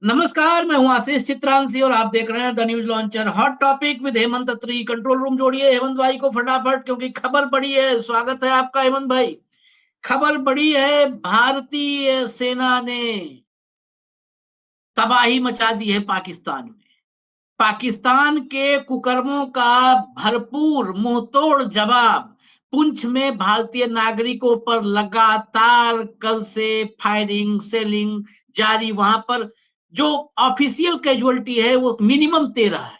नमस्कार, मैं हूं आशीष चित्रांशी और आप देख रहे हैं the news launcher. Hot topic with Hemant Atri. Control room जोड़िए हेमंत भाई को फटाफट, क्योंकि खबर बड़ी है। स्वागत है आपका हेमंत भाई। खबर बड़ी है, भारतीय सेना ने तबाही मचा दी है पाकिस्तान में। पाकिस्तान के कुकर्मों का भरपूर मुंहतोड़ जवाब पुंछ में भारतीय नागरिकों पर लगातार कल से फायरिंग सेलिंग जारी। वहां पर जो ऑफिशियल कैजुअलिटी है वो मिनिमम 13 है,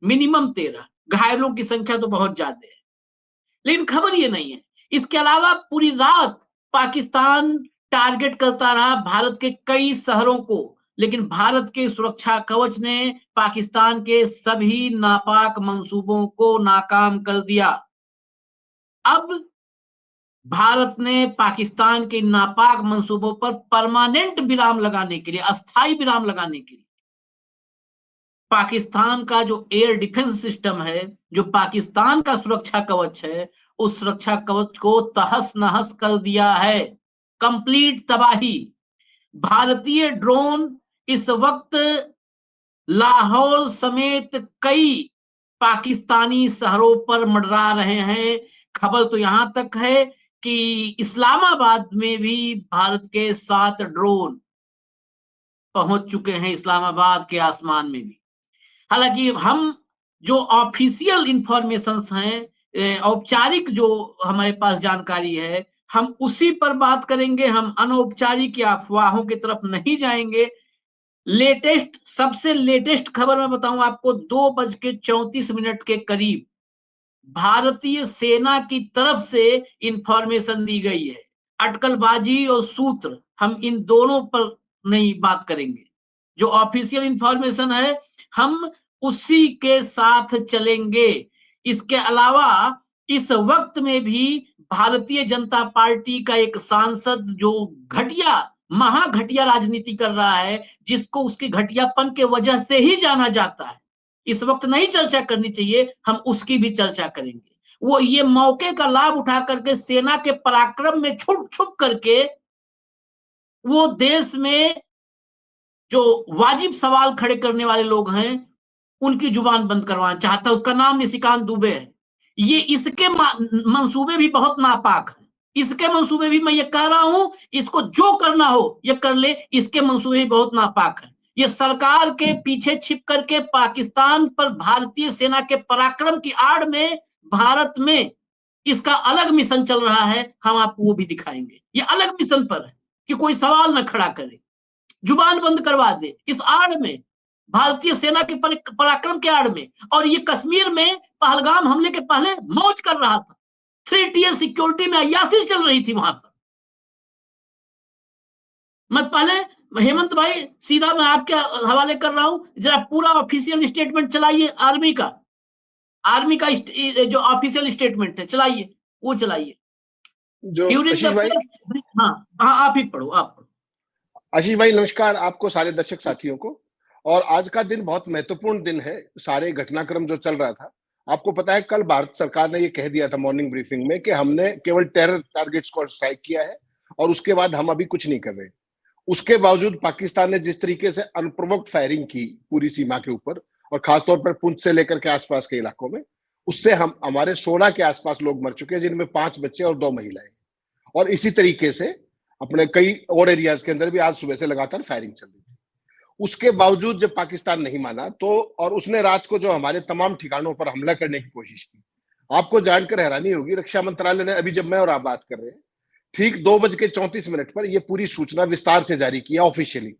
मिनिमम 13। घायलों की संख्या तो बहुत ज्यादा है, लेकिन खबर ये नहीं है। इसके अलावा पूरी रात पाकिस्तान टारगेट करता रहा भारत के कई शहरों को, लेकिन भारत के सुरक्षा कवच ने पाकिस्तान के सभी नापाक मंसूबों को नाकाम कर दिया। अब भारत ने पाकिस्तान के नापाक मंसूबों पर परमानेंट विराम लगाने के लिए, अस्थायी विराम लगाने के लिए, पाकिस्तान का जो एयर डिफेंस सिस्टम है, जो पाकिस्तान का सुरक्षा कवच है, उस सुरक्षा कवच को तहस नहस कर दिया है। कंप्लीट तबाही। भारतीय ड्रोन इस वक्त लाहौर समेत कई पाकिस्तानी शहरों पर मंडरा रहे हैं। खबर तो यहां तक है कि इस्लामाबाद में भी भारत के 7 ड्रोन पहुंच चुके हैं, इस्लामाबाद के आसमान में भी। हालांकि हम जो ऑफिशियल इंफॉर्मेशन हैं, औपचारिक जो हमारे पास जानकारी है, हम उसी पर बात करेंगे। हम अनौपचारिक या अफवाहों की तरफ नहीं जाएंगे। लेटेस्ट, सबसे लेटेस्ट खबर मैं बताऊं आपको, 2:34 के करीब भारतीय सेना की तरफ से इंफॉर्मेशन दी गई है। अटकलबाजी और सूत्र, हम इन दोनों पर नहीं बात करेंगे। जो ऑफिशियल इंफॉर्मेशन है हम उसी के साथ चलेंगे। इसके अलावा इस वक्त में भी भारतीय जनता पार्टी का एक सांसद जो घटिया, महाघटिया राजनीति कर रहा है, जिसको उसकी घटियापन के वजह से ही जाना जाता है, इस वक्त नहीं चर्चा करनी चाहिए, हम उसकी भी चर्चा करेंगे। वो ये मौके का लाभ उठा करके सेना के पराक्रम में छुप छुप करके वो देश में जो वाजिब सवाल खड़े करने वाले लोग हैं उनकी जुबान बंद करवाना चाहता है। उसका नाम निशिकांत दुबे है। ये इसके मंसूबे भी बहुत नापाक है। इसके मंसूबे भी, मैं ये कह रहा हूं, इसको जो करना हो ये कर ले, इसके मंसूबे भी बहुत नापाक है। ये सरकार के पीछे छिप करके पाकिस्तान पर भारतीय सेना के पराक्रम की आड़ में भारत में इसका अलग मिशन चल रहा है। हम आपको वो भी दिखाएंगे। ये अलग मिशन पर है कि कोई सवाल न खड़ा करे, जुबान बंद करवा दे इस आड़ में, भारतीय सेना के पराक्रम के आड़ में। और ये कश्मीर में पहलगाम हमले के पहले मौज कर रहा था। 3 टियर सिक्योरिटी में अय्यासी चल रही थी वहां पर। मैं पहले, हेमंत भाई, सीधा मैं आपके हवाले कर रहा हूं, जरा पूरा ऑफिशियल स्टेटमेंट चलाइए आर्मी का। आर्मी का जो ऑफिशियल स्टेटमेंट है चलाइए, वो चलाइए। जो ड्यूरिंग आशीष द, भाई हाँ हाँ, आप ही पढ़ो, आप पढ़ो। आशीष भाई नमस्कार आपको, सारे दर्शक साथियों को। और आज का दिन बहुत महत्वपूर्ण दिन है। सारे घटनाक्रम जो चल रहा था, आपको पता है कल भारत सरकार ने ये कह दिया था मॉर्निंग ब्रीफिंग में कि हमने केवल टेरर टारगेट्स को स्ट्राइक किया है और उसके बाद हम अभी कुछ नहीं कर रहे। उसके बावजूद पाकिस्तान ने जिस तरीके से अनप्रोवोक्ड फायरिंग की पूरी सीमा के ऊपर, और खासतौर पर पुंछ से लेकर के आसपास के इलाकों में, उससे हम हमारे 16 के आसपास लोग मर चुके हैं, जिनमें 5 बच्चे और 2 महिलाएं। और इसी तरीके से अपने कई और एरियाज के अंदर भी आज सुबह से लगातार फायरिंग चल रही थी। उसके बावजूद जब पाकिस्तान नहीं माना तो, और उसने रात को जो हमारे तमाम ठिकानों पर हमला करने की कोशिश की, आपको जानकर हैरानी होगी, रक्षा मंत्रालय ने अभी जब मैं और आप बात कर रहे हैं ठीक 2:34 पर यह पूरी सूचना विस्तार से जारी किया ऑफिशियली।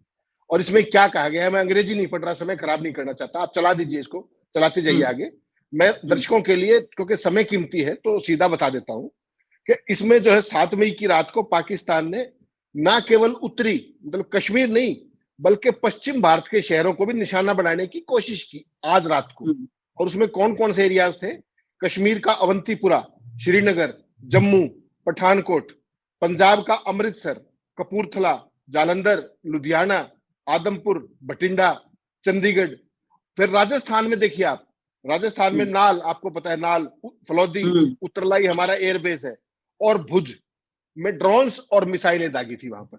और इसमें क्या कहा गया है, मैं अंग्रेजी नहीं पढ़ रहा, समय खराब नहीं करना चाहता, आप चला दीजिए, इसको चलाते जाइए आगे। मैं दर्शकों के लिए, क्योंकि समय कीमती है, तो सीधा बता देता हूं कि इसमें जो है 7 मई की रात को पाकिस्तान ने ना केवल उत्तरी, मतलब कश्मीर नहीं, बल्कि पश्चिम भारत के शहरों को भी निशाना बनाने की कोशिश की आज रात को। और उसमें कौन कौन से एरियाज थे? कश्मीर का अवंतीपुरा, श्रीनगर, जम्मू, पठानकोट, पंजाब का अमृतसर, कपूरथला, जालंधर, लुधियाना, आदमपुर, बठिंडा, चंडीगढ़। फिर राजस्थान में देखिए आप, राजस्थान में नाल, आपको पता है नाल, फलौदी, उत्तरलाई हमारा एयरबेस है, और भुज में ड्रोन्स और मिसाइलें दागी थी वहां पर।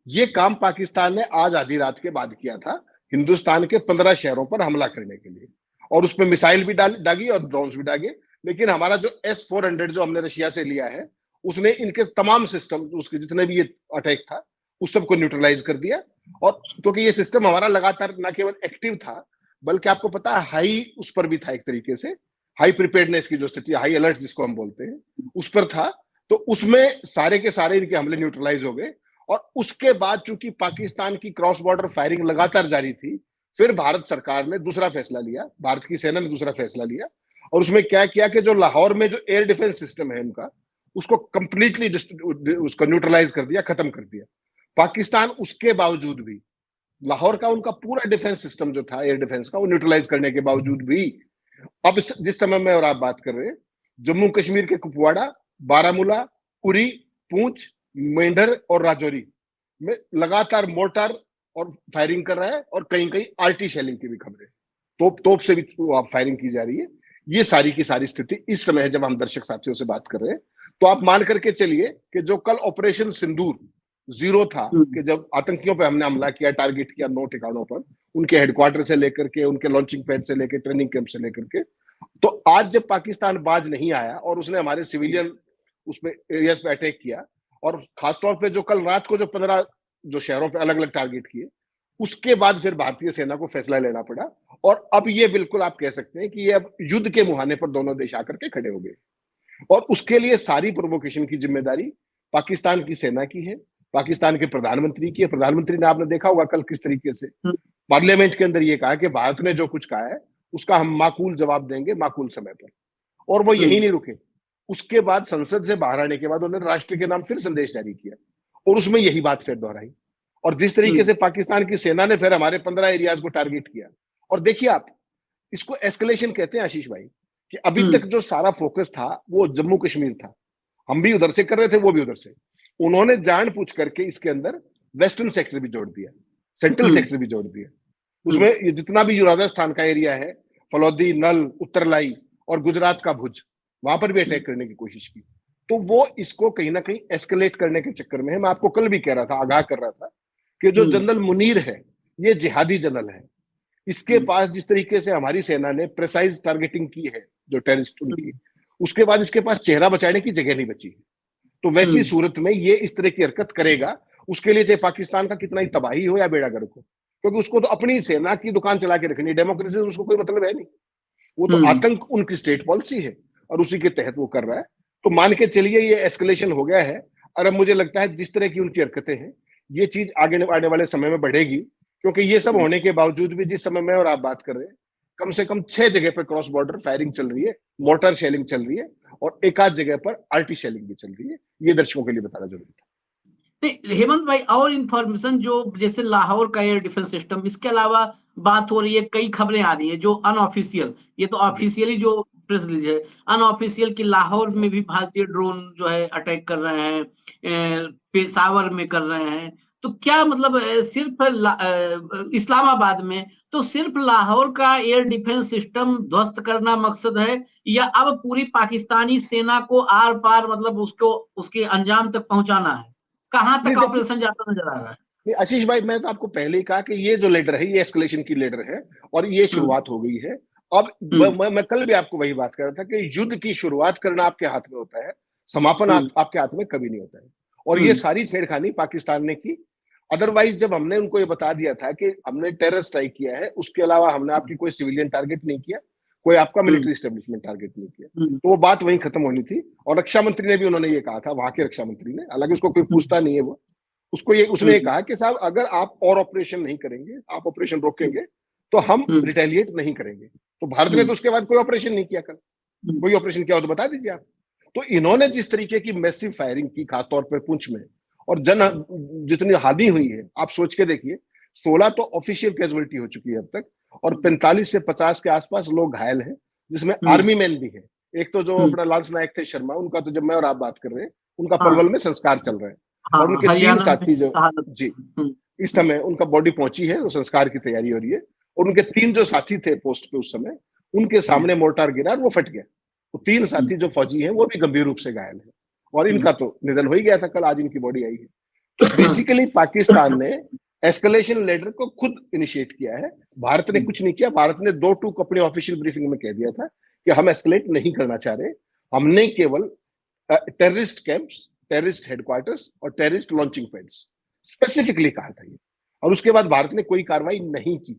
ये काम पाकिस्तान ने आज आधी रात के बाद किया था, हिंदुस्तान के 15 शहरों पर हमला करने के लिए, और उसमें मिसाइल भी दागी और ड्रोन्स भी दागे। लेकिन हमारा जो S-400 जो हमने रशिया से लिया है, उसने इनके तमाम सिस्टम, उसके जितने भी ये अटैक था, उस सबको न्यूट्रलाइज कर दिया। और क्योंकि ये सिस्टम हमारा लगातार न केवल एक्टिव था, बल्कि आपको पता है हाई उस पर भी था, एक तरीके से हाई प्रिपेयर्डनेस की जो स्थिति, हाई अलर्ट जिसको हम बोलते हैं, उस पर था। तो उसमें सारे के सारे इनके हमले न्यूट्रलाइज हो गए। और उसके बाद चूंकि पाकिस्तान की क्रॉस बॉर्डर फायरिंग लगातार जारी थी, फिर भारत सरकार ने दूसरा फैसला लिया, भारत की सेना ने दूसरा फैसला लिया, और उसमें क्या किया कि जो लाहौर में जो एयर डिफेंस सिस्टम है उनका, उसको कंप्लीटली उसको न्यूट्रलाइज कर दिया, खत्म कर दिया। पाकिस्तान उसके बावजूद भी, लाहौर का उनका पूरा डिफेंस सिस्टम जो था एयर डिफेंस का, वो न्यूट्रलाइज करने के बावजूद भी अब जिस समय में और आप बात कर रहे हैं, जम्मू कश्मीर के कुपवाड़ा, बारामूला, उरी, पूंछ, मेंढर और राजौरी में लगातार मोर्टार और फायरिंग कर रहा है, और कहीं कहीं आरटी शेलिंग की भी खबरें, तोप से भी फायरिंग की जा रही है। ये सारी की सारी स्थिति इस समय जब हम दर्शक साथियों से बात कर रहे हैं, तो आप मान करके चलिए कि जो कल ऑपरेशन सिंदूर जीरो था, कि जब आतंकियों पे हमने हमला किया, टारगेट किया 9 ठिकानों पर, उनके हेडक्वार्टर से लेकर के, उनके लॉन्चिंग पैड से लेकर, ट्रेनिंग कैंप से लेकर के, तो आज जब पाकिस्तान बाज नहीं आया और उसने हमारे सिविलियन उसमें एरियाज पे अटैक किया, और खासतौर पे जो कल रात को जो 15 जो शहरों पे अलग अलग टारगेट किए, उसके बाद फिर भारतीय सेना को फैसला लेना पड़ा। और अब ये बिल्कुल आप कह सकते हैं कि ये अब युद्ध के मुहाने पर दोनों देश आकर के खड़े हो गए, और उसके लिए सारी प्रोवोकेशन की जिम्मेदारी पाकिस्तान की सेना की है, पाकिस्तान के प्रधानमंत्री की है। प्रधानमंत्री ने, आपने देखा होगा कल किस तरीके से पार्लियामेंट के अंदर ये कहा कि भारत ने जो कुछ कहा है उसका हम माकूल जवाब देंगे माकूल समय पर, और वो यही नहीं रुके। उसके बाद संसद से बाहर आने के बाद उन्होंने राष्ट्र के नाम फिर संदेश जारी किया, और उसमें यही बात फिर दोहराई। और जिस तरीके से पाकिस्तान की सेना ने फिर हमारे 15 एरियाज को टारगेट किया, और देखिए आप, इसको एस्केलेशन कहते हैं आशीष भाई, कि अभी तक जो सारा फोकस था वो जम्मू कश्मीर था, हम भी उधर से कर रहे थे, वो भी उधर से। उन्होंने जान पूछ करके इसके अंदर वेस्टर्न सेक्टर भी जोड़ दिया, सेंट्रल सेक्टर भी जोड़ दिया। उसमें ये जितना भी राजस्थान का एरिया है, फलौदी, नल, उत्तरलाई और गुजरात का भुज, वहां पर भी अटैक करने की कोशिश की। तो वो इसको कहीं ना कहीं एस्केलेट करने के चक्कर में है। मैं आपको कल भी कह रहा था, आगाह कर रहा था, कि जो जनरल मुनीर है ये जिहादी जनरल है। इसके पास जिस तरीके से हमारी सेना ने प्रेसाइज टारगेटिंग की है जो टेररिस्ट उनकी, उसके बाद इसके पास चेहरा बचाने की जगह नहीं बची है। तो वैसी सूरत में ये इस तरह की हरकत करेगा, उसके लिए चाहे पाकिस्तान का कितना ही तबाही हो या बेड़ा गर्क हो, क्योंकि उसको तो अपनी सेना की दुकान चला के रखनी, डेमोक्रेसी से उसको कोई मतलब है नहीं। वो तो आतंक उनकी स्टेट पॉलिसी है और उसी के तहत वो कर रहा है। तो मान के चलिए ये एस्केलेशन हो गया है, और अब मुझे लगता है जिस तरह की उनकी हरकतें हैं, ये चीज आगे आने वाले समय में बढ़ेगी, क्योंकि ये सब होने के बावजूद भी जिस समय में और आप बात कर रहे हैं, कम से कम 6 जगह पर क्रॉस बॉर्डर फायरिंग चल रही है, मोर्टार शेलिंग चल रही है, और एक आध जगह पर आरटी शेलिंग भी चल रही है। ये दर्शकों के लिए बताना जरूरी था। हेमंत भाई, और इंफॉर्मेशन जो जैसे लाहौर का एयर डिफेंस सिस्टम, इसके अलावा बात हो रही है, कई खबरें आ रही है जो अनऑफिशियल, ये तो ऑफिशियली जो प्रेस रिलीज है, अनऑफिशियल की लाहौर में भी भारतीय ड्रोन जो है अटैक कर रहे हैं, पेशावर में कर रहे हैं। तो क्या मतलब सिर्फ इस्लामाबाद में तो सिर्फ लाहौर का एयर डिफेंस सिस्टम ध्वस्त करना मकसद है, या अब पूरी पाकिस्तानी सेना को आर पार मतलब उसको उसके अंजाम तक पहुंचाना है? कहां तक ऑपरेशन जाता नजर आ रहा है? आशीष भाई, मैं तो आपको पहले ही कहा कि ये जो लीडर है ये एस्केलेशन की लीडर है, और ये शुरुआत हो गई है। अब मैं कल भी आपको वही बात कर रहा था कि युद्ध की शुरुआत करना आपके हाथ में होता है, समापन आपके हाथ में कभी नहीं होता है। और ये सारी छेड़खानी पाकिस्तान ने की। अदरवाइज जब हमने उनको ये बता दिया था कि हमने टेरर स्ट्राइक किया है, उसके अलावा हमने आपकी कोई सिविलियन टारगेट नहीं किया, कोई आपका मिलिट्री एस्टेब्लिशमेंट टारगेट नहीं किया, तो वो बात वहीं खत्म होनी थी। और रक्षा मंत्री ने भी उन्होंने ये कहा था, वहां के रक्षा मंत्री ने, हालांकि उसको कोई पूछता नहीं है वो, उसने ये कहा कि साहब अगर आप और ऑपरेशन नहीं करेंगे, आप ऑपरेशन रोकेंगे, तो हम रिटेलिएट नहीं करेंगे। तो भारत ने तो उसके बाद कोई ऑपरेशन नहीं किया, कल कोई ऑपरेशन किया हो तो बता दीजिए आप। तो इन्होंने जिस तरीके की मैसिव फायरिंग की, खासतौर पर पुंछ में, और जितनी हानि हुई है, आप सोच के देखिए, 16 तो ऑफिशियल कैजुअलिटी हो चुकी है अब तक, और 45 से 50 के आसपास लोग घायल हैं, जिसमें आर्मी मैन भी है। एक तो जो अपना लांस नायक थे शर्मा, उनका तो जब मैं और आप बात कर रहे हैं, उनका पलवल में संस्कार चल रहा है, और उनके 3 साथी जो जी इस समय उनका बॉडी पहुंची है, वो संस्कार की तैयारी हो रही है। और उनके 3 जो साथी थे पोस्ट पे उस समय, उनके सामने मोर्टार गिरा और वो फट गया। तो 3 साथी जो फौजी हैं वो भी गंभीर रूप से घायल है, और इनका तो निधन हो ही गया था कल, आज इनकी बॉडी आई है। बेसिकली पाकिस्तान ने एस्केलेशन लेटर को खुद इनिशिएट किया है, भारत ने कुछ नहीं किया। भारत ने 2 टूक अपनी ऑफिशियल ब्रीफिंग में कह दिया था कि हम एस्केलेट नहीं करना चाह रहे, हमने केवल टेररिस्ट कैंप्स, टेररिस्ट हेडक्वार्टर्स और टेररिस्ट लॉन्चिंग पैड्स स्पेसिफिकली कहा था ये, और उसके बाद भारत ने कोई कार्रवाई नहीं की।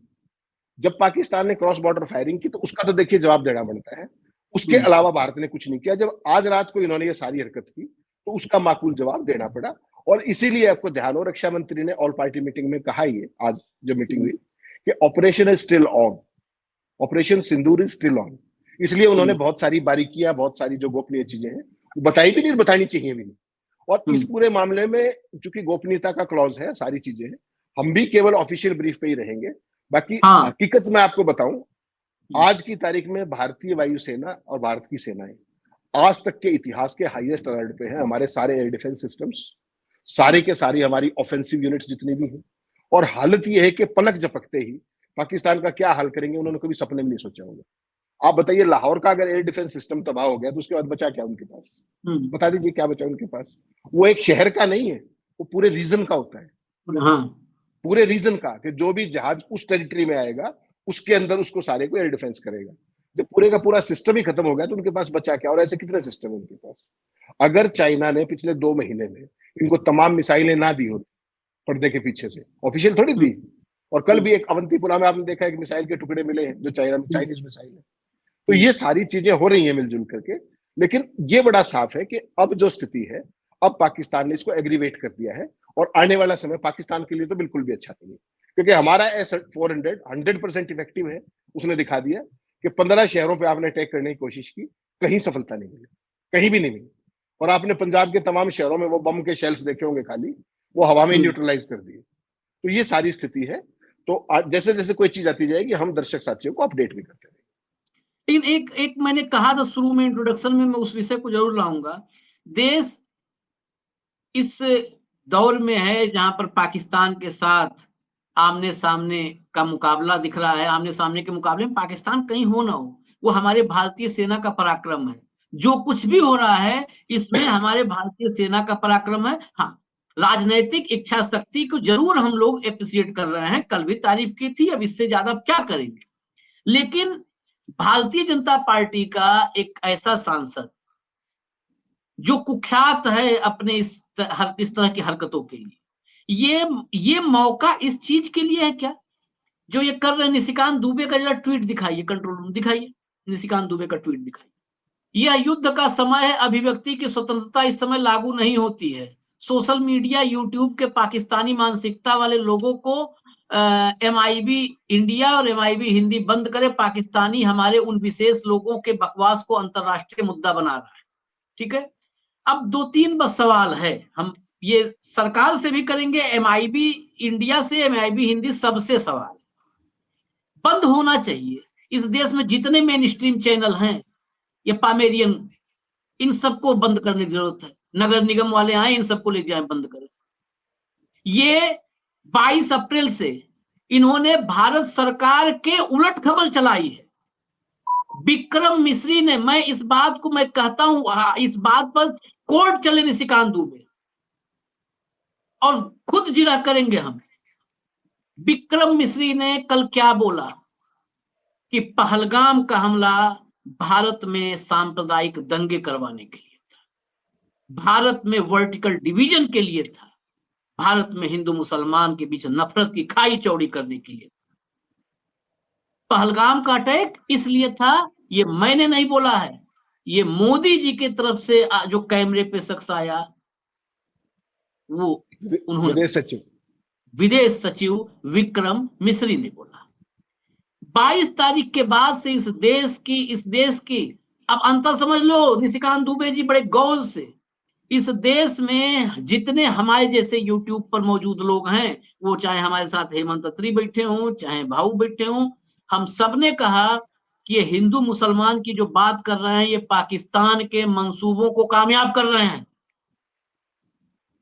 जब पाकिस्तान ने क्रॉस बॉर्डर फायरिंग की तो उसका तो देखिए जवाब देना बनता है, उसके अलावा भारत ने कुछ नहीं किया। जब आज रात को इन्होंने ये सारी हरकत की तो उसका माकूल जवाब देना पड़ा, और इसीलिए आपको ध्यान हो, रक्षा मंत्री ने ऑल पार्टी मीटिंग में कहा ही है, आज जो मीटिंग हुई, कि operation is still on, operation Sindoor is still on. इसलिए उन्होंने बहुत सारी बारीकियां, बहुत सारी जो गोपनीय चीजें हैं बताई भी नहीं, बतानी चाहिए भी नहीं। और इस पूरे मामले में चूंकि गोपनीयता का क्लॉज है, सारी चीजें हैं, हम भी केवल ऑफिशियल ब्रीफ पे ही रहेंगे। बाकी हाँ। हकीकत में आपको बताऊं, आज की तारीख में भारतीय वायुसेना और भारत की सेनाएं आज तक के इतिहास के हाईएस्ट अलर्ट पे हैं। हमारे सारे एयर डिफेंस सिस्टम्स, सारे के सारी हमारी ऑफेंसिव यूनिट्स जितनी भी हैं, और हालत ये है कि पलक झपकते ही पाकिस्तान का क्या हाल करेंगे उन्होंने कभी सपने में नहीं सोचा होगा। आप बताइए, लाहौर का अगर एयर डिफेंस सिस्टम तबाह हो गया तो उसके बाद बचा क्या उनके पास? बता दीजिए क्या बचा उनके पास? वो एक शहर का नहीं है, वो पूरे रीजन का होता है। हाँ। पूरे रीजन का, कि जो भी जहाज उस टेरिटरी में आएगा उसके अंदर उसको सारे को एयर डिफेंस करेगा। जब पूरे का पूरा सिस्टम ही खत्म हो गया तो उनके पास बचा क्या? और ऐसे कितने सिस्टम है उनके पास? अगर चाइना ने पिछले 2 महीने में इनको तमाम मिसाइलें ना दी होती पर्दे के पीछे से, ऑफिशियल थोड़ी दी, और कल भी एक अवंतीपुरा में आपने देखा एक मिसाइल के टुकड़े मिले हैं जो चाइनीज मिसाइल है। तो ये सारी चीजें हो रही हैं मिलजुल करके, लेकिन ये बड़ा साफ है कि अब जो स्थिति है, अब पाकिस्तान ने इसको एग्रीवेट कर दिया है, और आने वाला समय पाकिस्तान के लिए तो बिल्कुल भी अच्छा नहीं है, क्योंकि हमारा S-400 100% इफेक्टिव है। उसने दिखा दिया कि 15 शहरों पे आपने अटैक करने की कोशिश की, कहीं सफलता नहीं मिली, कहीं भी नहीं मिली। और आपने पंजाब के तमाम शहरों में वो बम के शेल्स देखे होंगे, खाली वो हवा में न्यूट्रलाइज कर दिए। तो ये सारी स्थिति है। तो जैसे जैसे कोई चीज आती जाएगी हम दर्शक साथियों को अपडेट भी करते रहेंगे। लेकिन एक मैंने कहा था शुरू में, इंट्रोडक्शन में, मैं उस विषय को जरूर लाऊंगा। देश इस दौर में है जहां पर पाकिस्तान के साथ आमने सामने का मुकाबला दिख रहा है। आमने सामने के मुकाबले में पाकिस्तान कहीं हो ना हो, वो हमारे भारतीय सेना का पराक्रम है। जो कुछ भी हो रहा है इसमें हमारे भारतीय सेना का पराक्रम है। हाँ, राजनैतिक इच्छा शक्ति को जरूर हम लोग एप्रिशिएट कर रहे हैं, कल भी तारीफ की थी, अब इससे ज्यादा क्या करेंगे। लेकिन भारतीय जनता पार्टी का एक ऐसा सांसद जो कुख्यात है अपने इस तरह की हरकतों के लिए, ये मौका इस चीज के लिए है क्या जो ये कर रहे हैं? निशिकांत दुबे का जरा ट्वीट दिखाइए, कंट्रोल रूम दिखाइए, निशिकांत दुबे का ट्वीट दिखाइए। यह युद्ध का समय है, अभिव्यक्ति की स्वतंत्रता इस समय लागू नहीं होती है। सोशल मीडिया, यूट्यूब के पाकिस्तानी मानसिकता वाले लोगों को MIB इंडिया और MIB हिंदी बंद करे। पाकिस्तानी हमारे उन विशेष लोगों के बकवास को अंतरराष्ट्रीय मुद्दा बना रहा है। ठीक है, अब 2-3 बस सवाल है, हम ये सरकार से भी करेंगे, MIB इंडिया से, MIB हिंदी, सबसे सवाल बंद होना चाहिए। इस देश में जितने मेन स्ट्रीम चैनल हैं, ये पामेरियन, इन सबको बंद करने की जरूरत है। नगर निगम वाले आए, इन सबको ले जाए, बंद करें। ये 22 अप्रैल से इन्होंने भारत सरकार के उलट खबर चलाई है। विक्रम मिश्री ने, मैं इस बात को मैं कहता हूं, इस बात पर कोर्ट चले निशिकांत दुबे, और खुद जिरा करेंगे हम। विक्रम मिश्री ने कल क्या बोला कि पहलगाम का हमला भारत में सांप्रदायिक दंगे करवाने के लिए था, भारत में वर्टिकल डिवीजन के लिए था, भारत में हिंदू मुसलमान के बीच नफरत की खाई चौड़ी करने के लिए। पहलगाम का अटैक इसलिए था, ये मैंने नहीं बोला है, ये मोदी जी की तरफ से जो कैमरे पे शख्स आया वो उन्होंने, विदेश सचिव विक्रम मिश्री ने बोला। 22 तारीख के बाद से इस देश की अब अंतर समझ लो निशिकांत दुबे जी, बड़े गौर से। इस देश में जितने हमारे जैसे यूट्यूब पर मौजूद लोग हैं, वो चाहे हमारे साथ हेमंत अत्री बैठे हों, चाहे भाऊ बैठे हों, हम सब ने कहा कि ये हिंदू मुसलमान की जो बात कर रहे हैं, ये पाकिस्तान के मंसूबों को कामयाब कर रहे हैं,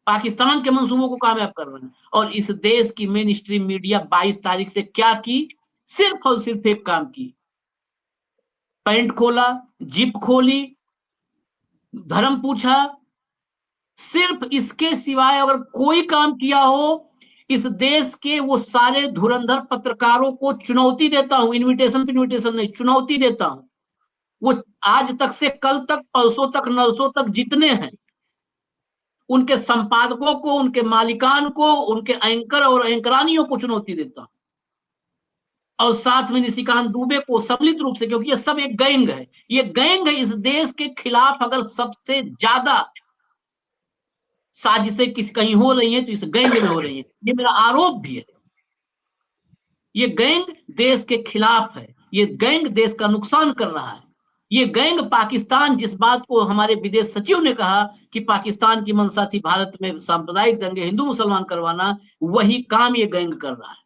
पाकिस्तान के मंसूबों को कामयाब कर रहे हैं। और इस देश की मेन स्ट्रीम मीडिया 22 तारीख से क्या की? सिर्फ और सिर्फ एक काम की, पैंट खोला, जिप खोली, धर्म पूछा, सिर्फ इसके सिवाय अगर कोई काम किया हो, इस देश के वो सारे धुरंधर पत्रकारों को चुनौती देता हूं, इनविटेशन पे इनविटेशन नहीं, चुनौती देता हूं। वो आज तक से कल तक, परसों तक, नरसों तक जितने हैं, उनके संपादकों को, उनके मालिकान को, उनके एंकर और एंकरानियों को चुनौती देता हूं, और साथ में निशिकांत दुबे को सम्मिलित रूप से, क्योंकि ये सब एक गैंग है। ये गैंग है, इस देश के खिलाफ अगर सबसे ज्यादा साजिशें किसी कहीं हो रही हैं तो इस गैंग में हो रही हैं। ये मेरा आरोप भी है। ये गैंग देश के खिलाफ है, ये गैंग देश का नुकसान कर रहा है। ये गैंग पाकिस्तान, जिस बात को हमारे विदेश सचिव ने कहा कि पाकिस्तान की मंशा थी भारत में सांप्रदायिक दंगे हिंदू मुसलमान करवाना, वही काम ये गैंग कर रहा है।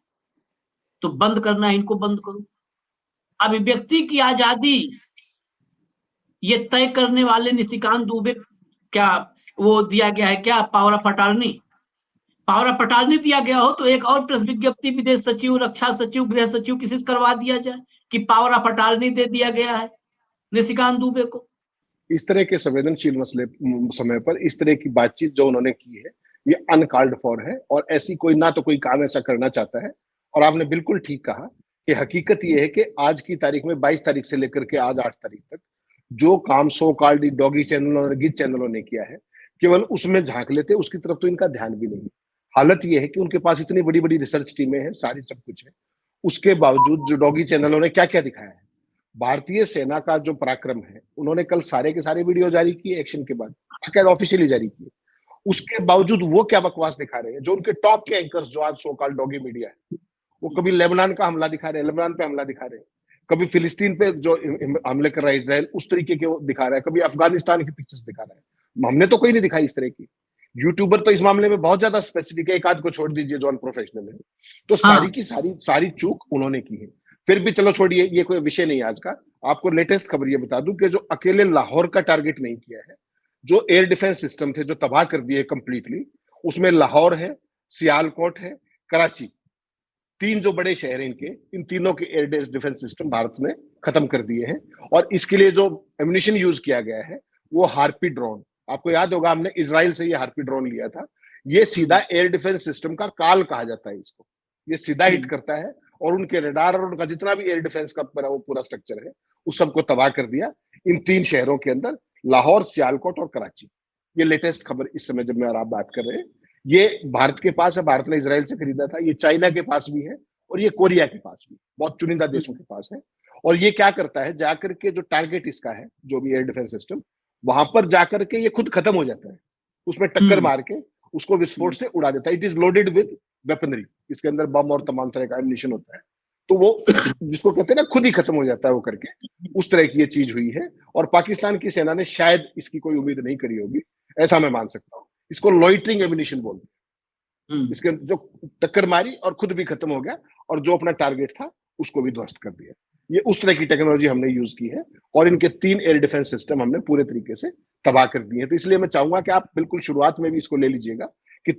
तो बंद करना है, इनको बंद करो। अभिव्यक्ति की आजादी ये तय करने वाले निशिकांत दुबे, क्या वो दिया गया है क्या power of attorney? Power of attorney दिया गया हो तो एक और प्रेस विज्ञप्ति विदेश सचिव, रक्षा सचिव, गृह सचिव किसी से करवा दिया जाए कि पावर ऑफ अटॉर्नी दे दिया गया है निशिकांत दुबे को। इस तरह के संवेदनशील मसले समय पर इस तरह की बातचीत जो उन्होंने की है, ये अनकॉल्ड फॉर है, और ऐसी कोई ना तो कोई काम ऐसा करना चाहता है। और आपने बिल्कुल ठीक कहा कि हकीकत ये है कि आज की तारीख में 22 तारीख से लेकर के आज 8 तारीख तक जो काम सो कॉल्ड डॉगी चैनलों और गिज चैनलों ने किया है, केवल उसमें झांक लेते, उसकी तरफ तो इनका ध्यान भी नहीं। हालत यह है कि उनके पास इतनी बड़ी बड़ी रिसर्च टीमें हैं, सारी सब कुछ है, उसके बावजूद जो डॉगी चैनलों ने क्या क्या दिखाया है, भारतीय सेना का जो पराक्रम है, उन्होंने कल सारे के सारे वीडियो जारी किए एक्शन के बाद, ऑफिशियली जारी किए। उसके बावजूद वो क्या बकवास दिखा रहे हैं, जो उनके टॉप के एंकर्स जो आज सो कॉल्ड डॉगी मीडिया है, वो कभी लेबनान का हमला दिखा रहे हैं, लेबनान पे हमला दिखा रहे हैं, कभी फिलिस्तीन पे जो हमले कर रहा है इजराइल, उस तरीके के वो दिखा रहा है, कभी अफगानिस्तान की पिक्चर्स दिखा रहा है। हमने तो कोई नहीं दिखाई इस तरह की। यूट्यूबर तो इस मामले में बहुत ज्यादा स्पेसिफिक है, एक आध को छोड़ दीजिए जो अनप्रोफेशनल है। तो सारी हाँ। की सारी चूक उन्होंने की है। फिर भी चलो छोड़िए, ये कोई विषय नहीं आज का। आपको लेटेस्ट खबर ये बता दूं कि जो अकेले लाहौर का टारगेट नहीं किया है, जो एयर डिफेंस सिस्टम थे जो तबाह कर दिए कंप्लीटली, उसमें लाहौर है, सियालकोट है, कराची, तीन जो बड़े शहर हैं इनके, इन तीनों के एयर डिफेंस सिस्टम भारत ने खत्म कर दिए हैं। और इसके लिए जो एम्युनिशन यूज किया गया है वो हार्पी ड्रोन, आपको याद होगा हमने इसराइल से ये हार्पी ड्रोन लिया था। ये सीधा एयर डिफेंस सिस्टम का काल कहा जाता है इसको, ये सीधा हिट करता है और उनके रडार और उनका जितना भी एयर डिफेंस का वो पूरा स्ट्रक्चर है उस सबको तबाह कर दिया इन तीन शहरों के अंदर, लाहौर, सियालकोट और कराची। ये लेटेस्ट खबर इस समय जब मैं और आप बात कर रहे हैं, ये भारत के पास है, भारत ने इसराइल से खरीदा था, ये चाइना के पास भी है और ये कोरिया के पास भी, बहुत चुनिंदा देशों के पास है। और ये क्या करता है, जाकर के जो टारगेट इसका है, जो भी एयर डिफेंस सिस्टम, वहां पर जाकर के ये खुद खत्म हो जाता है, उसमें टक्कर मार के उसको विस्फोट से उड़ा देता है। It is loaded with weaponry, इसके अंदर बम और तमाम तरह का एम्युनिशन होता है, तो वो जिसको कहते हैं ना खुद ही खत्म हो जाता है वो करके, उस तरह की ये चीज हुई है। और पाकिस्तान की सेना ने शायद इसकी कोई उम्मीद नहीं करी होगी, ऐसा मैं मान सकता हूँ। इसको लॉइटरिंग एम्युनिशन बोलते हैं। इसके जो टक्कर मारी और खुद भी खत्म हो गया, और जो अपना टारगेट था उसको भी ध्वस्त कर दिया। ये उस तरह की टेक्नोलॉजी हमने यूज की है, और इनके 3 एयर डिफेंस सिस्टम हमने पूरे तरीके से तबाह कर दिए। तो इसलिए मैं चाहूंगा कि आप बिल्कुल शुरुआत में भी इसको ले लीजिएगा कि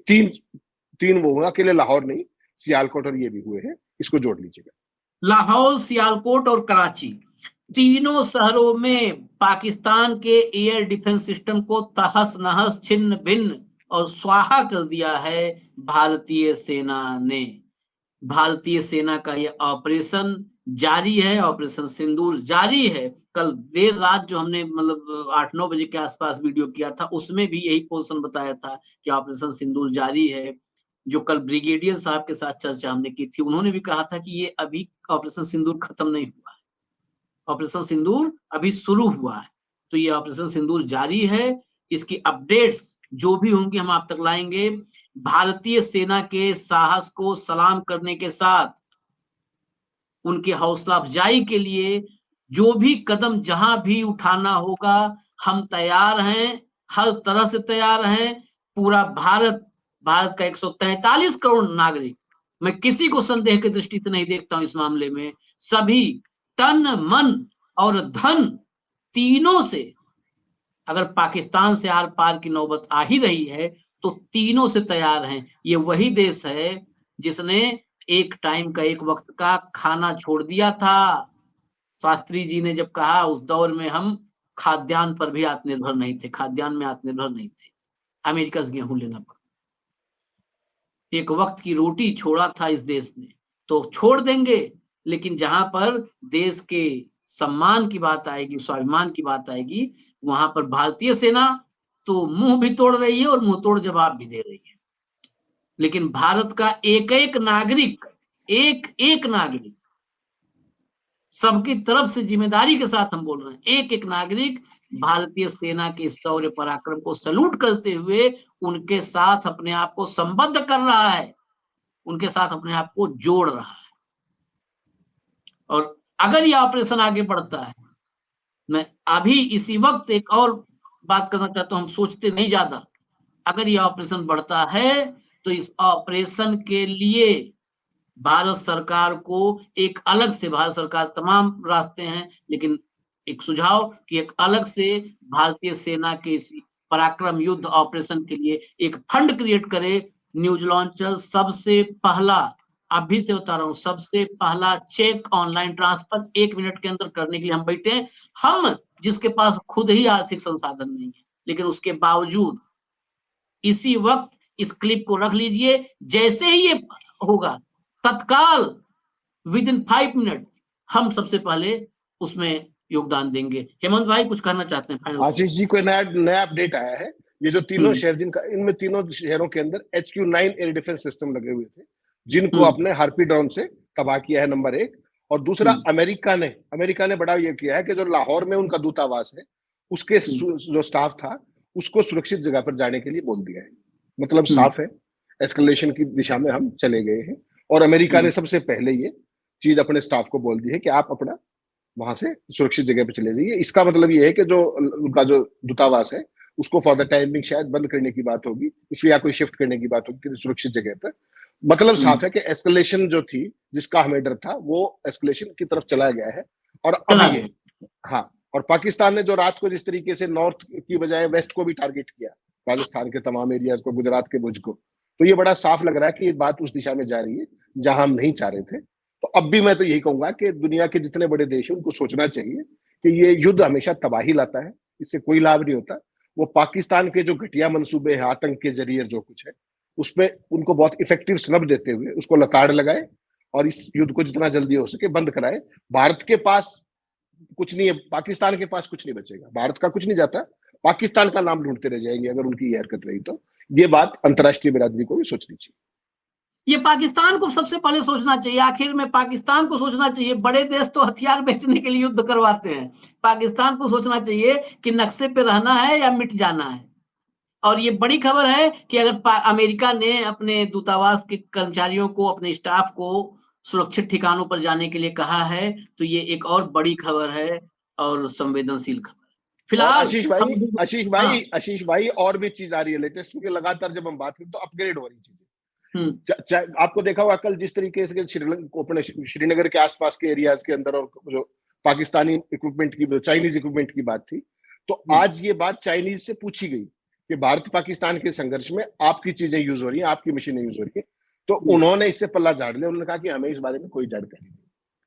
तीन वो हुआ, अकेले लाहौर नहीं, सियालकोट और ये भी हुए हैं, इसको जोड़ लीजिएगा। लाहौर, सियालकोट और कराची, तीनों शहरों में पाकिस्तान के एयर डिफेंस सिस्टम को तहस नहस, छिन्न भिन्न और स्वाहा कर दिया है भारतीय सेना ने। भारतीय सेना का यह ऑपरेशन जारी है, ऑपरेशन सिंदूर जारी है। कल देर रात जो हमने मतलब 8-9 बजे के आसपास वीडियो किया था, उसमें भी यही पोजीशन बताया था कि ऑपरेशन सिंदूर जारी है। जो कल ब्रिगेडियर साहब के साथ चर्चा हमने की थी, उन्होंने भी कहा था कि ये अभी ऑपरेशन सिंदूर खत्म नहीं हुआ है, ऑपरेशन सिंदूर अभी शुरू हुआ है। तो ये ऑपरेशन सिंदूर जारी है, इसकी अपडेट्स जो भी होंगी हम आप तक लाएंगे। भारतीय सेना के साहस को सलाम करने के साथ उनकी हौसला अफजाई के लिए जो भी कदम जहां भी उठाना होगा, हम तैयार हैं, हर तरह से तैयार हैं। पूरा भारत का 143 करोड़ नागरिक, मैं किसी को संदेह की दृष्टि से नहीं देखता हूं इस मामले में, सभी तन मन और धन तीनों से, अगर पाकिस्तान से आर पार की नौबत आ ही रही है तो तीनों से तैयार हैं। ये वही देश है जिसने एक टाइम का, एक वक्त का खाना छोड़ दिया था। शास्त्री जी ने जब कहा उस दौर में हम खाद्यान्न पर भी आत्मनिर्भर नहीं थे, खाद्यान्न में आत्मनिर्भर नहीं थे। अमेरिका से गेहूं लेना पड़ा। एक वक्त की रोटी छोड़ा था इस देश ने, तो छोड़ देंगे, लेकिन जहां पर देश के सम्मान की बात आएगी, स्वाभिमान की बात आएगी, वहां पर भारतीय सेना तो मुंह भी तोड़ रही है और मुंह तोड़ जवाब भी दे रही है। लेकिन भारत का एक एक नागरिक, एक एक नागरिक, सबकी तरफ से जिम्मेदारी के साथ हम बोल रहे हैं, एक एक नागरिक भारतीय सेना के शौर्य पराक्रम को सैल्यूट करते हुए उनके साथ अपने आप को संबद्ध कर रहा है, उनके साथ अपने आप को जोड़ रहा है। और अगर यह ऑपरेशन आगे बढ़ता है, मैं अभी इसी वक्त एक और बात करना चाहता हूं, हम सोचते नहीं ज्यादा, अगर यह ऑपरेशन बढ़ता है तो इस ऑपरेशन के लिए भारत सरकार को एक अलग से, भारत सरकार तमाम रास्ते हैं, लेकिन एक सुझाव कि एक अलग से भारतीय सेना के इस पराक्रम युद्ध ऑपरेशन के लिए एक फंड क्रिएट करे। न्यूज लॉन्चर सबसे पहला, अभी से बता रहा हूं, सबसे पहला चेक ऑनलाइन ट्रांसफर 1 मिनट के अंदर करने के लिए हम बैठे हैं। हम जिसके पास खुद ही आर्थिक संसाधन नहीं है, लेकिन उसके बावजूद इसी वक्त इस क्लिप को रख लीजिए, जैसे ही ये होगा तत्काल विद इन 5 मिनट हम सबसे पहले उसमें योगदान देंगे। हेमंत भाई कुछ कहना चाहते हैं? फाइनल आशीष जी, कोई नया अपडेट आया है। ये जो तीनों शहर जिनका, इनमें तीनों शहरों के अंदर HQ-9 एयर डिफेंस सिस्टम लगे हुए थे, जिनको अपने हार्पी ड्रोन से तबाह किया है, नंबर 1। और दूसरा, अमेरिका ने बड़ा ये किया है कि जो लाहौर में उनका दूतावास है, उसके जो स्टाफ था उसको सुरक्षित जगह पर जाने के लिए बोल दिया है। मतलब साफ है, एस्केलेशन की दिशा में हम चले गए हैं। और अमेरिका ने सबसे पहले ये चीज अपने स्टाफ को बोल दी है कि आप अपना वहां से सुरक्षित जगह पे चले जाइए। इसका मतलब ये है कि जो उनका जो दूतावास है उसको फॉर द टाइमिंग शायद बंद करने की बात होगी, इसलिए या कोई शिफ्ट करने की बात होगी सुरक्षित जगह पर। मतलब साफ है कि एस्केलेशन जो थी, जिसका हमें डर था, वो एस्केलेशन की तरफ चला गया है। और अब ये, हाँ, और पाकिस्तान ने जो रात को जिस तरीके से नॉर्थ की बजाय वेस्ट को भी टारगेट किया, राजस्थान के तमाम एरियाज को, गुजरात के भुज को, तो ये बड़ा साफ लग रहा है कि ये बात उस दिशा में जा रही है जहां हम नहीं चाह रहे थे। तो अब भी मैं तो यही कहूंगा कि दुनिया के जितने बड़े देश हैं उनको सोचना चाहिए कि ये युद्ध हमेशा तबाही लाता है, इससे कोई लाभ नहीं होता। वो पाकिस्तान के जो घटिया मंसूबे हैं, आतंक के जरिए जो कुछ है, उसपे उनको बहुत इफेक्टिव स्नब देते हुए उसको लताड़ लगाए और इस युद्ध को जितना जल्दी हो सके बंद कराए। भारत के पास कुछ नहीं है, पाकिस्तान के पास कुछ नहीं बचेगा, भारत का कुछ नहीं जाता, पाकिस्तान का नाम ढूंढते रह जाएंगे अगर उनकी ये हरकत रही तो। ये बात अंतर्राष्ट्रीय बिरादरी को भी सोचनी चाहिए। ये पाकिस्तान को सबसे पहले सोचना चाहिए, आखिर में पाकिस्तान को सोचना चाहिए। बड़े देश तो हथियार बेचने के लिए युद्ध करवाते हैं, पाकिस्तान को सोचना चाहिए कि नक्शे पे रहना है या मिट जाना है। और ये बड़ी खबर है कि अगर अमेरिका ने अपने दूतावास के कर्मचारियों को, अपने स्टाफ को सुरक्षित ठिकानों पर जाने के लिए कहा है, तो ये एक और बड़ी खबर है और संवेदनशील खबर। फिलहाल आशीष भाई और भी चीज आ रही है लेटेस्ट, क्योंकि लगातार जब हम बात करें तो अपग्रेड हो रही चीजें। आपको देखा होगा कल जिस तरीके से श्रीनगर के आसपास के एरियाज के अंदर और जो पाकिस्तानी इक्विपमेंट की, चाइनीज इक्विपमेंट की बात थी, तो आज ये बात चाइनीज से पूछी गई कि भारत पाकिस्तान के संघर्ष में आपकी चीजें यूज हो रही हैं, आपकी मशीनें यूज हो रही है, तो उन्होंने इससे पल्ला झाड़ लिया। उन्होंने कहा कि हमें इस बारे में कोई जानकारी नहीं।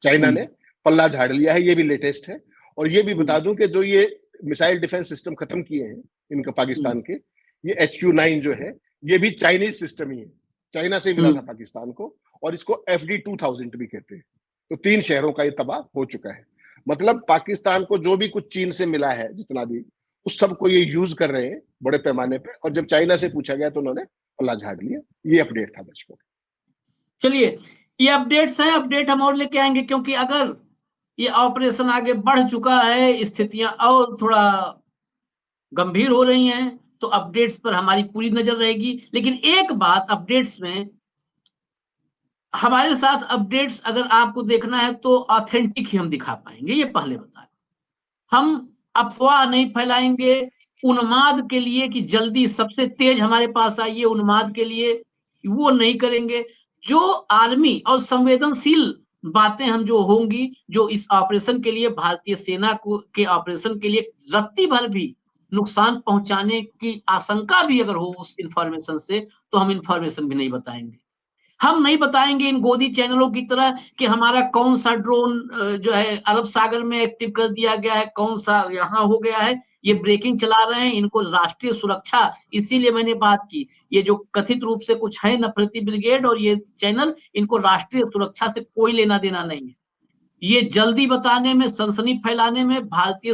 चाइना ने पल्ला झाड़ लिया है, ये भी लेटेस्ट है। और ये भी बता दूं कि जो ये मिसाइल डिफेंस सिस्टम खत्म किए हैं इनका पाकिस्तान के, ये HQ-9 जो है, ये भी चाइनीज सिस्टम ही है, चाइना से मिला था पाकिस्तान को, और इसको FD-2000 भी कहते हैं। तो 3 शहरों का ये तबाह हो चुका है। मतलब पाकिस्तान को जो भी कुछ चीन से मिला है, जितना भी, उस सब को ये यूज कर रहे हैं बड़े पैमाने पे। और जब चाइना से पूछा गया तो उन्होंने पल्ला झाड़ लिया। ये अपडेट था दर्शकों। चलिए, ये अपडेट्स हैं, अपडेट हम और लेके आएंगे, क्योंकि अगर ये ऑपरेशन आगे बढ़ चुका है, स्थितियां और थोड़ा गंभीर हो रही हैं, तो अपडेट्स पर हमारी पूरी नजर रहेगी। लेकिन एक बात, अपडेट्स में हमारे साथ अपडेट्स अगर आपको देखना है तो ऑथेंटिक ही हम दिखा पाएंगे, ये पहले बता दें। हम अफवाह नहीं फैलाएंगे उन्माद के लिए कि जल्दी सबसे तेज हमारे पास आइए, उन्माद के लिए वो नहीं करेंगे। जो आर्मी और संवेदनशील बातें हम जो होंगी, जो इस ऑपरेशन के लिए, भारतीय सेना को के ऑपरेशन के लिए रत्ती भर भी नुकसान पहुंचाने की आशंका भी अगर हो उस इंफॉर्मेशन से, तो हम इंफॉर्मेशन भी नहीं बताएंगे। हम नहीं बताएंगे इन गोदी चैनलों की तरह कि हमारा कौन सा ड्रोन जो है अरब सागर में एक्टिव कर दिया गया है, कौन सा यहाँ हो गया है। ये ब्रेकिंग चला रहे हैं, इनको राष्ट्रीय सुरक्षा, इसीलिए मैंने बात की, ये जो कथित रूप से कुछ है नफरती ब्रिगेड और ये चैनल, इनको राष्ट्रीय सुरक्षा से कोई लेना देना नहीं है। ये जल्दी बताने में, सनसनी फैलाने में, भारतीय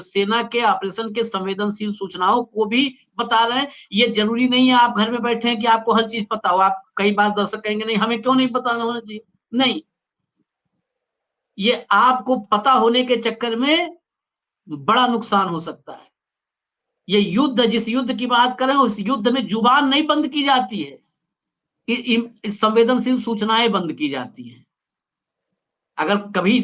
सेना के ऑपरेशन के संवेदनशील सूचनाओं को भी बता रहे हैं। ये जरूरी नहीं है आप घर में बैठे हैं कि आपको हर चीज पता हो। आप कई बार दर्शक कहेंगे नहीं हमें क्यों नहीं पता होना चाहिए, नहीं, ये आपको पता होने के चक्कर में बड़ा नुकसान हो सकता है। ये युद्ध, जिस युद्ध की बात करें, उस युद्ध में जुबान नहीं बंद की जाती है, संवेदनशील सूचनाएं बंद की जाती हैं। अगर कभी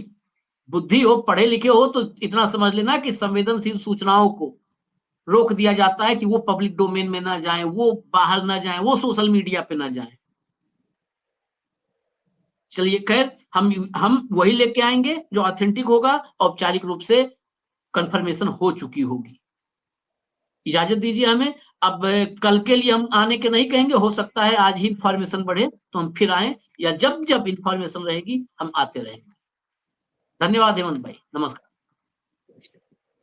बुद्धि हो, पढ़े लिखे हो, तो इतना समझ लेना कि संवेदनशील सूचनाओं को रोक दिया जाता है कि वो पब्लिक डोमेन में ना जाएं, वो बाहर ना जाएं, वो सोशल मीडिया पे ना जाएं। चलिए खैर, हम वही लेके आएंगे जो ऑथेंटिक होगा, औपचारिक रूप से कंफर्मेशन हो चुकी होगी। इजाजत दीजिए हमें। अब कल के लिए हम आने के नहीं कहेंगे, हो सकता है आज ही इंफॉर्मेशन बढ़े तो हम फिर आए, या जब जब इंफॉर्मेशन रहेगी हम आते रहेंगे। धन्यवाद हेमंत भाई, नमस्कार।